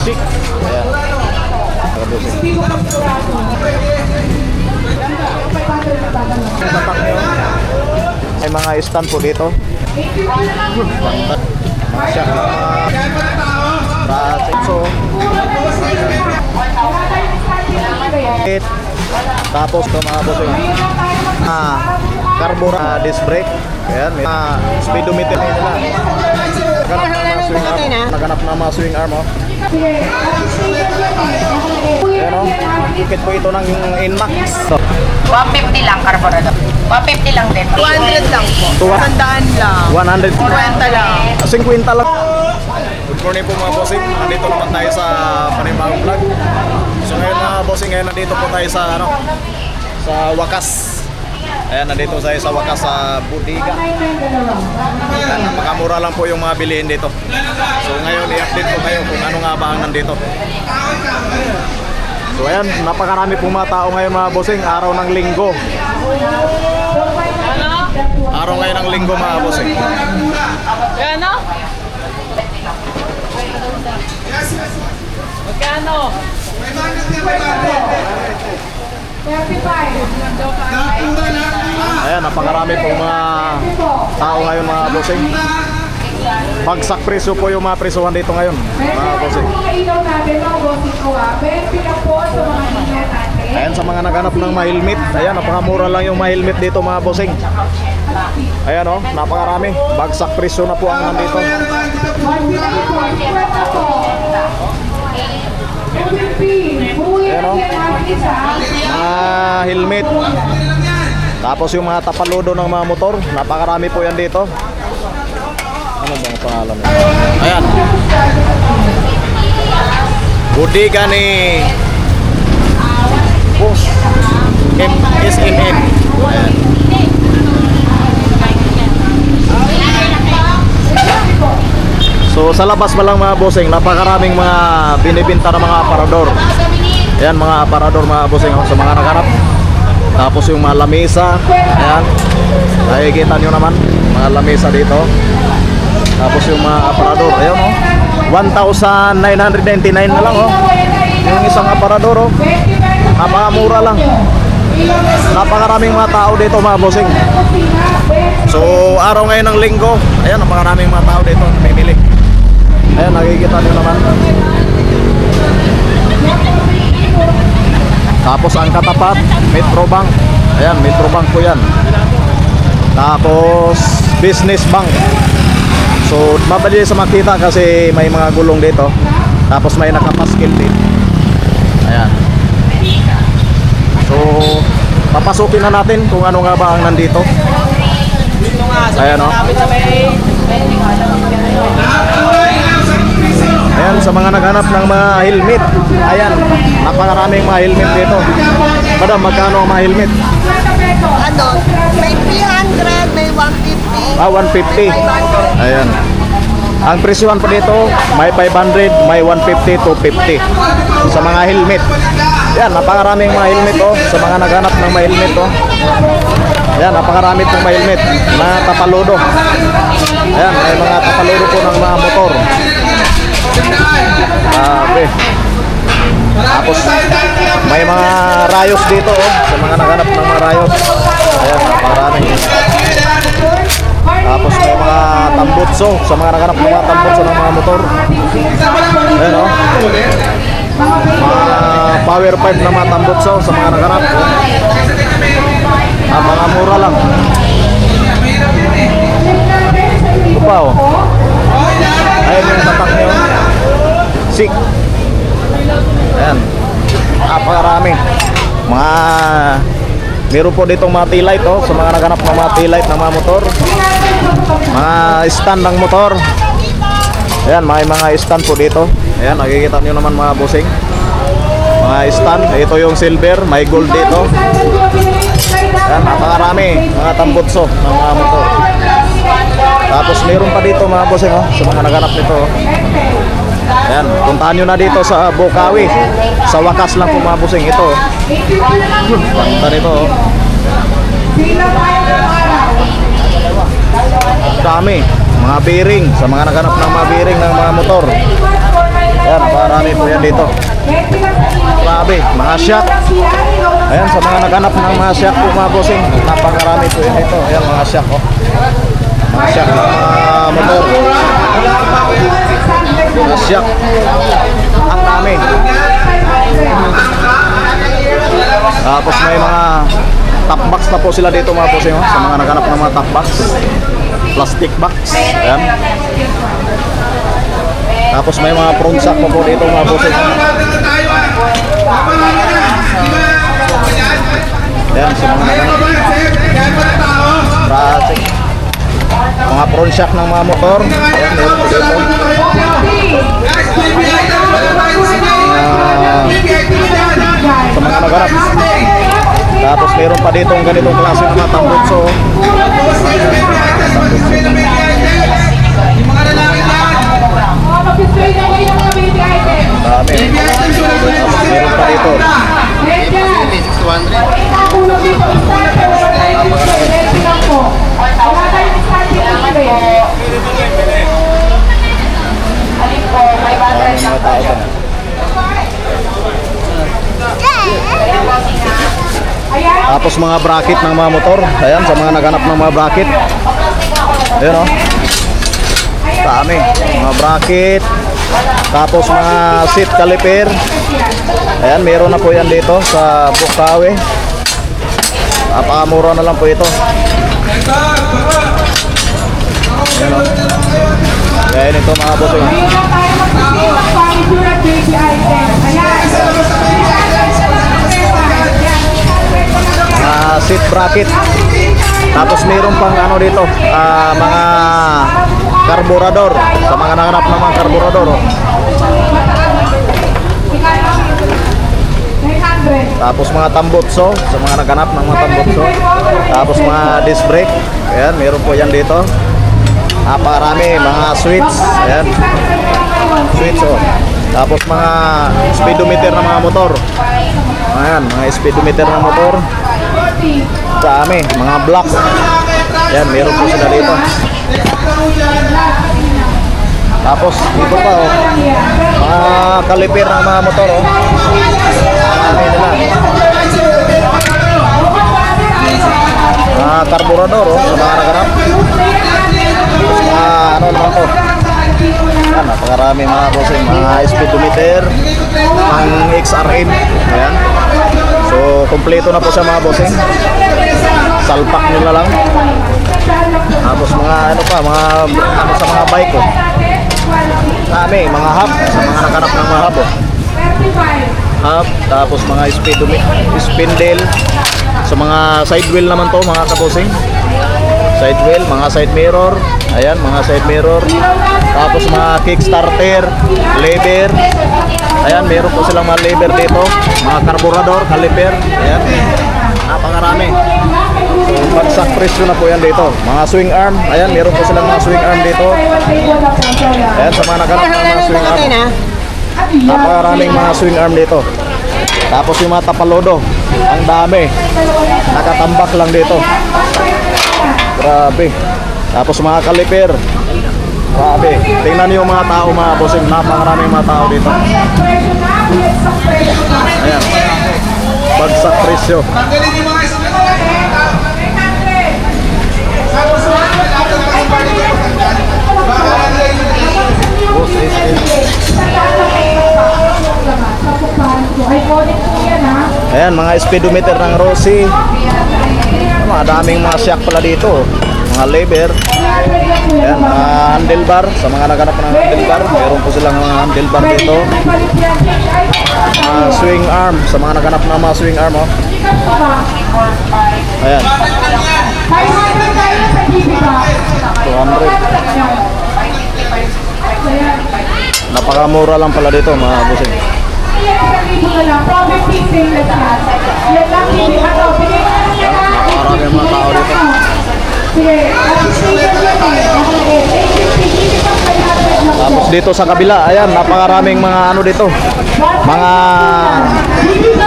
Sik. Ayan. May mga stand po dito. Masya. So, tapos ito mga boss carburetor disc brake. Ayan, may speedometer nila. Naganap na mga swing arm oh. Ayan oh, ikit po ito ng Inmax. 150 lang carburetor. 150 lang din. 200 lang po. 100 lang. 100. 50 lang. 50 lang. Good morning po mga bossing. Nandito naman tayo sa panibagong vlog. So ngayon mga bossing, ngayon nandito po tayo sa sa wakas. Ayan, nandito tayo sa wakas sa Bodega. Ayan, napakamura lang po yung mga bilihin dito. So ngayon i-update ko kayo kung ano nga ba ang nandito. So ayan, napakarami pong mga tao ngayon mga bossing. Araw ng linggo. Araw ngayon ng linggo mga bossing. Magkano? Magkano? Ayan, napakarami pong mga tao ngayon mga bossing. Bagsak presyo po yung mga presyuhan dito ngayon mga bossing. Ayan, sa mga naghanap ng mga helmet, ayan, napakamura lang yung mga helmet dito mga bossing. Ayan o, napakarami. Bagsak presyo na po ang nandito. Ayan o, mga helmet. Tapos yung mga tapaludo ng mga motor, napakarami po yan dito. Ano bang pangalan nito? Ayan, Bodega ni Boss SMM. Ayan. So sa labas pa lang mga bossing, napakaraming mga binibenta ng mga aparador. Ayan, mga aparador mga bossing sa mga naghanap. Tapos yung mga lamesa, ayan, nakikita nyo naman mga lamesa dito. Tapos yung mga aparador, ayun o, 1,999 na lang o, yung isang aparador o, napakamura lang. Napakaraming mga tao dito mga bossing. So araw ngayon ng linggo, ayan, napakaraming mga tao dito namimili. Ayan, nakikita nyo naman. Tapos ang katapat, Metrobank. Ayan, Metrobank po yan. Tapos Business Bank. So mabali sa makita kasi may mga gulong dito. Tapos may nakapaskil din. Ayan. So papasukin na natin kung ano nga ba ang nandito. Ayan o. Ayan, sa mga naghanap ng mga helmet. Ayan, napakaraming mga helmet dito. Madam, magkano ang mga helmet? Ano? May 300, may 150. 150. Ayan. Ang presyohan pa dito, may 500, may 150 to 50 sa mga helmet. Ayan, napakaraming mga helmet oh, sa mga naghanap ng mga helmet oh. Ayan, napakarami pong mga helmet, mga tapaludo. Ayan, may mga tapaludo po ng mga motor. Grabe. Tapos may mga rayos dito oh, sa mga naghanap ng mga rayos. Ayan, napakarami. Tapos may mga tambutso sa mga naghanap ng mga tambutso ng mga motor. Ayan oh, mga power pipe na mga tambutso sa mga naghanap. Napakamura lang. Ito pa oh, ayun yung tatak nyo, Sik. Ayan, napakarami. Meron po ditong mga taillight oh, sa mga naghanap ng mga taillight ng mga motor. Mga stand ng motor. Ayan, may mga stand po dito. Ayan, nakikita nyo naman mga bossing. Mga stand, ito yung silver, may gold dito. Ayan, napakarami. Mga tambutso ng mga motor. Tapos meron pa dito mga bossing oh, sa mga naghanap nito oh. Ayan, puntahan nyo na dito sa Bukawi. Sa wakas lang po mga bossing. Ito oh, ganda nito oh. Dami, mga bearing, sa mga naghanap ng mga bearing ng mga motor. Ayan, napakarami po yan dito. Grabe, mga shack. Ayan, sa mga naghanap ng mga shack po mga bossing, napakarami po yan dito. Ayan, mga shack, oh. Mga shack ng mga motor. Mga shack. Ang dami. Tapos may mga top box na po sila dito mga bossing, oh. Sa mga naghanap ng mga top box. Plastic box. Ayan. Tapos may mga front sack pa po dito mga bossing. Ayan, sa mga naghanap. Project. Mga front shock ng mga motor. Ayan, meron po dito. Sa mga naghanap. Tapos meron pa dito ang ganitong klase ng mga tambutso. Dami. Tapos meron pa dito. Tapos mga bracket ng mga motor. Ayan, sa mga naghanap ng mga bracket. Ayan, o. Dami. Mga bracket. Tapos mga seat caliper. Ayan, meron na po yan dito sa Bukawi. Napakamura na lang po ito. Ayan, o. Ayan ito mga bossing. Seat bracket. Tapos mayroon pang ano dito, mga karburador. Sa mga nanganap ng mga karburador, oh. Tapos mga tambutso, sa mga naghanap ng mga tambutso. Tapos mga disc brake. Ayan, mayroon po yan dito. Napakarami, mga switch. Ayan, switch, oh. Tapos mga speedometer ng mga motor. Ayan, mga speedometer ng motor. Dami, mga block. Ayan, meron po sila dito. Tapos dito pa, oh, mga kaliper ng mga motor, oh. Dami nila. Mga karburador, oh, sa mga naganap. Tapos mga ano naman to. Ayan, napakarami mga bossing, mga speedometer, ang XRM. Ayan. So, kompleto na po sa mga bossing. Salpak nyo na lang. Tapos mga ano pa, mga ano sa mga bike, oh. Dami, mga hub, sa mga nakanap ng mga hub, oh. Hub, tapos mga spindle. Sa mga side wheel naman to mga kabossing. Side wheel, mga side mirror. Ayan, mga side mirror. Tapos mga kickstarter, lever. Ayan, meron po silang mga lever dito. Mga karburador, caliper. Ayan, napakarami. So, bagsak presyo na po yan dito. Mga swing arm. Ayan, meron po silang mga swing arm dito. Ayan, sa mga naganap ng mga swing arm. Napakaraming mga swing arm dito. Tapos yung mga tapalodo, ang dami. Nakatambak lang dito. Grabe. Tapos mga caliper. Grabe. Tingnan niyo yung mga tao, mga bossing. Napakaraming mga tao dito. Ayan. Bagsak presyo. Ayan, mga speedometer ng Rossi. Daming mga shock pala dito. Mga lever. Ayan, mga handlebar. Sa mga naganap ng handlebar, meron po silang mga handlebar dito. Swing arm. Sa mga naganap ng mga swing arm, oh. Ayan. 200. Napakamura lang pala dito mga bossing. Napakarami mga tao dito. Tapos dito sa kabila, ayan, napakaraming mga ano dito. Mga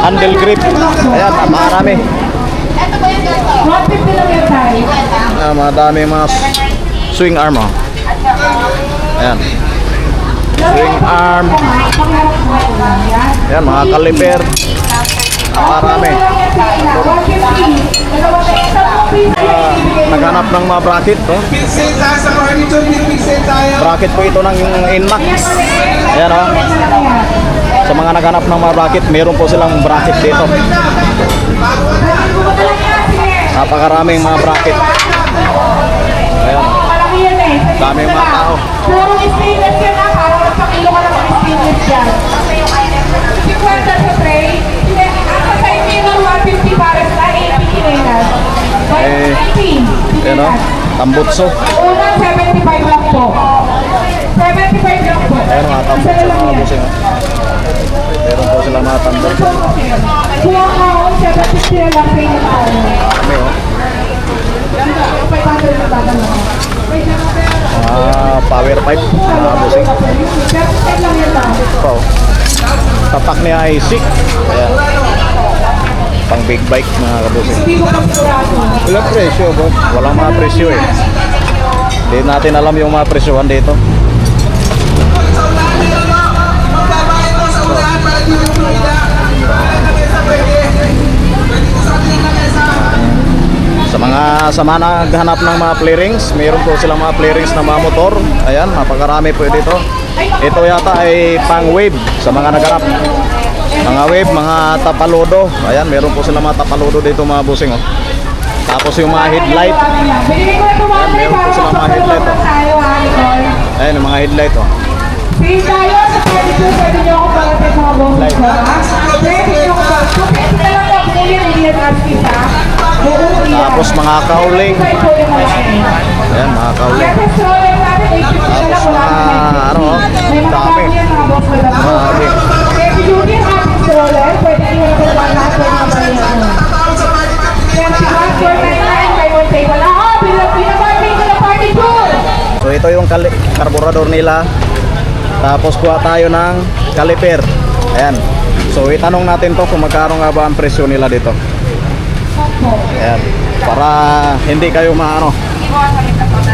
handle grip. Ayan, napakarami. Mga dami mga swing arm, oh. Ayan. swing arm. Yan, mga caliper. Naparami. Naghanap ng mga bracket to. Bracket po ito ng Inmax. Ayan o. Sa mga naghanap ng mga bracket, meron po silang bracket dito. Napakaraming mga bracket. Ayan. Daming mga tao. Puro stainless yan na, para magpakilo ka ng stainless yan. 50 sa tray. Ang sa inyo 150 para sa 80 kinelas. 180. Ayan o. Tambutso. Unang 75 lang po. 75 lang po. Ayan mga tambutso mga busing. Meron po silang mga tambutso. Kuha ka ako, 70 lang kayo na ako. Kami o. 500 na dadalo. Power pipe mga busing. 70 lang yan lang. Ito. Tatak niya ay 6. Ayan. Pang big bike mga kabusing. Walang presyo po. Walang mga presyo eh. Hindi natin alam yung mga presyohan dito. Sa mga naghanap ng mga playrings, mayroon po silang mga playrings na mga motor. Ayan, napakarami po dito. Ito yata ay pang wave sa mga naghanap. Mga wave, mga tapaludo. Ayan, meron po silang mga tapaludo dito mga busing. Oh. Tapos yung mga headlight. Ayan, meron po silang mga headlight. Oh. Ayan, yung mga headlight. Oh. Please tayo sa pwede nyo ako pagkatid mga bonus ko, ha? Pwede nyo ako pagkatid. Pwede na lang ako kung yun, hindi na kita. Tapos mga cowling. Ayan, mga cowling. Tapos mga ano, dami. Dami. Heavy duty ang ating stroller. Pwede nyo na kung lahat pwede na palihan mo. 21,499 by one table. Ah, pinaparty ko na party tour! So ito yung carburetor nila. Tapos kuha tayo ng caliper. Ayan. So itanong natin to kung magkano nga ba ang presyo nila dito. Ayan. Para hindi kayo maano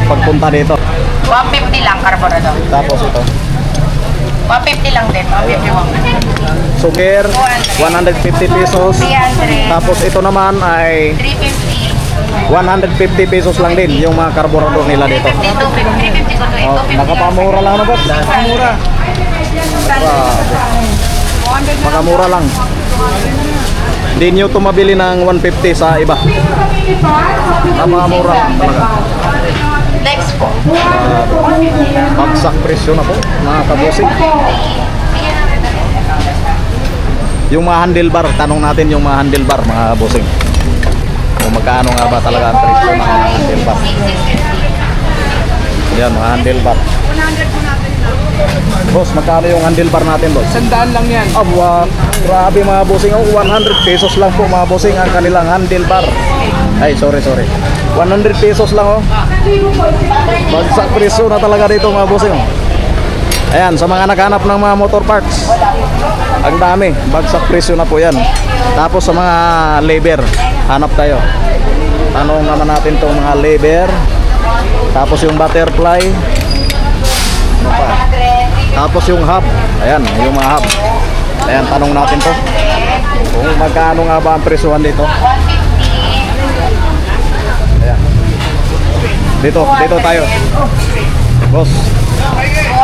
pagpunta dito. 150 lang, carburetor. Tapos ito. 150 lang din, 151. Sugar, 150 pesos. 300. Tapos ito naman ay 350. 150 pesos lang din yung mga carburetor nila dito. 350 ko to, Oh, 250. nakapamura lang na boss. Nakamura. Makamura lang. Hindi nyo ito mabili ng 150 sa iba. Napakamura lang talaga. Next po. Bagsak presyo na po mga kabusing. Yung mga handlebar, tanong natin yung mga handlebar mga kabusing. Kung magkano nga ba talaga ang presyo ng mga handlebar. Yan, mga handlebar. Boss, magkano yung handlebar natin, boss? 100 lang yan. Abwa, grabe mga bossing. Oh, 100 pesos lang po mga bossing ang kanilang handlebar. Ay, sorry. 100 pesos lang oh. Bagsak presyo na talaga dito mga bossing. Oh. Ayan, sa mga naghanap ng mga motor parts. Ang dami, bagsak presyo na po yan. Tapos sa mga labor, hanap tayo. Tanong naman natin itong mga labor. Tapos yung butterfly. Ano pa? Tapos yung hub. Ayan, yung mga hub. Ayan, tanong natin to. Kung magkano nga ba ang presyuhan dito. 150. Ayan. Dito tayo. Boss.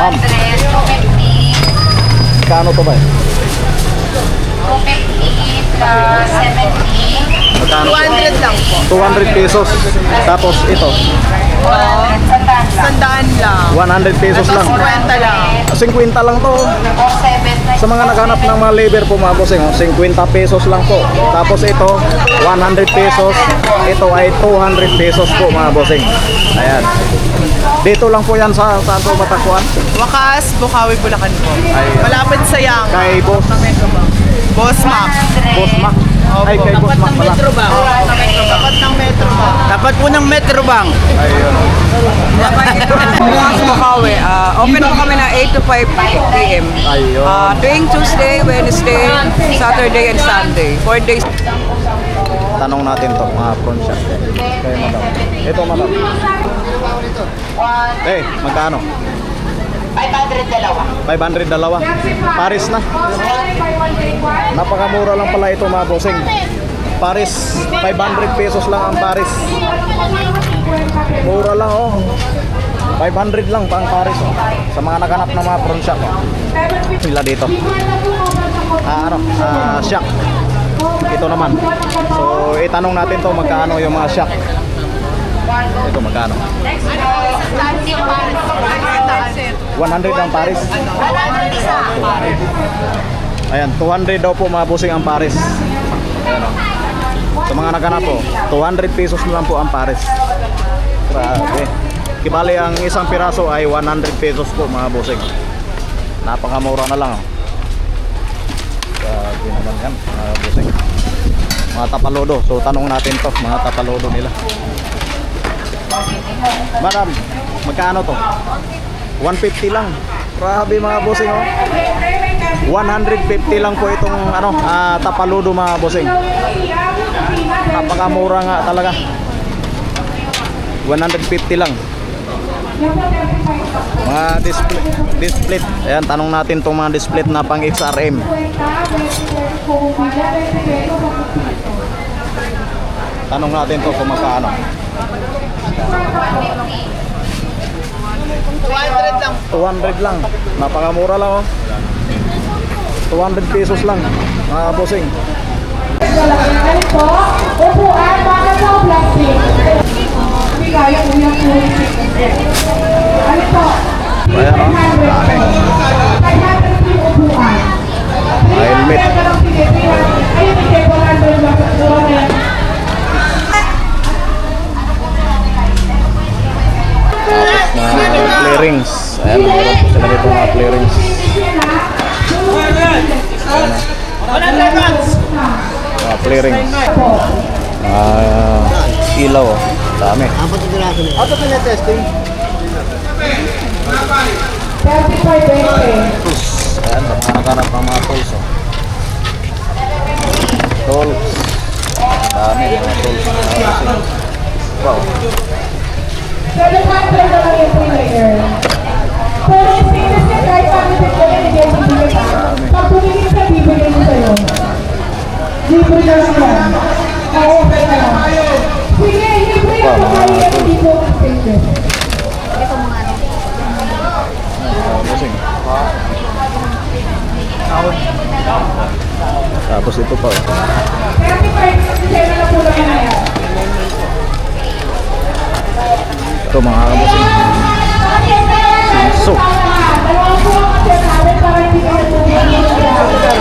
Ma'am. 200, 250. Kano to ba? 250 plus 70. Magkano? 200 lang po. 200 pesos. Tapos ito. 100, sandaan lang. 100 lang. 100 pesos lang. 50 lang. 50 lang to. 47. Sa mga naghanap ng mga labor po mga bossing, 50 pesos lang po. Tapos ito, 100 pesos. Ito ay 200 pesos po mga bossing. Ayan. Dito lang po yan sa saan po Matakuan? Wakas, Bukawi, Bulacan po. Ayun. Malapit sa Yang. Kay Boss. Boss Mac. Boss Mac. Ay, kay Boss Mac pala. Tapat ng Metro Bank. Dapat po ng Metro Bank. Ayun. Bukas Bukawi. Open po kami na 8 to 5 p.m. Ayun. Tuwing Tuesday, Wednesday, Saturday, and Sunday. 4 days. Tanong natin to mga front shot. Kay madam. Ito madam. Eh, magkano? 500 dalawa. 500 dalawa. Paris na. Napakamura lang pala ito mga bossing. Paris, 500 pesos lang ang Paris. Mura lang oh. 500 lang pang Paris oh. Sa mga naghanap ng mga prawn shop oh. Sila dito. Shack. Ito naman. So itanong natin to magkano yung mga shack. Ito magkano? 100 ang Paris. 100 isa. Ayan, 200 daw po mga bossing ang Paris. Ayan oh. Sa mga naghanap po, 200 pesos na lang po ang Paris. Grabe. Kibali ang isang piraso ay 100 pesos po mga bossing. Napakamura na lang oh. Grabe naman yan mga bossing. Mga tapalodo. So tanong natin to, mga tapalodo nila. Madam, magkano to? 150 lang. Grabe mga bossing oh. 150 lang po itong tapaludo mga bossing. Napakamura nga talaga. 150 lang. Mga display. Ayan, tanong natin itong mga display na pang XRM. Tanong natin to kung magkano. 200 lang. 200 lang. Napakamura lang oh. 200 pesos lang mga bossing. Ano po? Upuan, bakit po plastic? Hindi kaya uyang ano po? Ayan oh. 500 yung upuan. Helmet. Ayun, hindi po Mga clearings. Ayan, meron po sila dito mga clearings. Mga clearings. Ilaw oh. Dami. Ato pinatesting. 35-20. Tools. Ayan, sa mga naghanap ng mga tools oh. Tools. Dami mga tools. Wow. 700 na lang yung player. Pero yung stainless niya kahit paano din ko yan, hindi yung bibigay ka. Pag bumigay ka, bibigay mo sa'yo. Libre na siya. Oo, okay ka lang. Sige, libre na mo kayo yan, hindi po ang stainless. Bossing. Tapos ito pa oh. 35, sige na lang po lang yan. Ito mga bossing. So, Dalawang po ang kasi natin para hindi ka natutulog.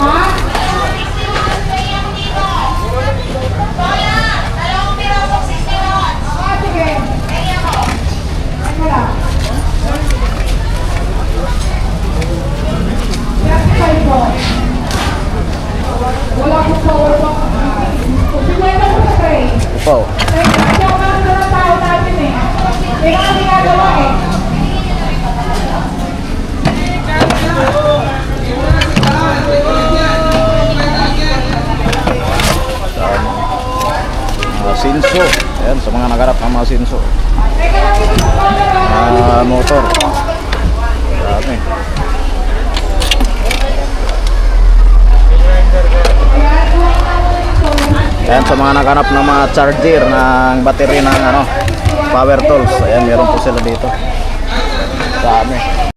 Ha? Sige. Ano lang? 35 po. Wala po sa wala. Sigwenta po sa tray. ito pa oh. Kasi ako kasi ng tao natin eh. Kaya kami ginagawa eh. Mga sinso. Ayan, sa mga nagharap ng mga sinso. Teka lang, hindi ko pa na Motor. Dami. Ayan, sa mga naghanap ng mga charger ng battery ng power tools. Ayan, meron po sila dito. Dami.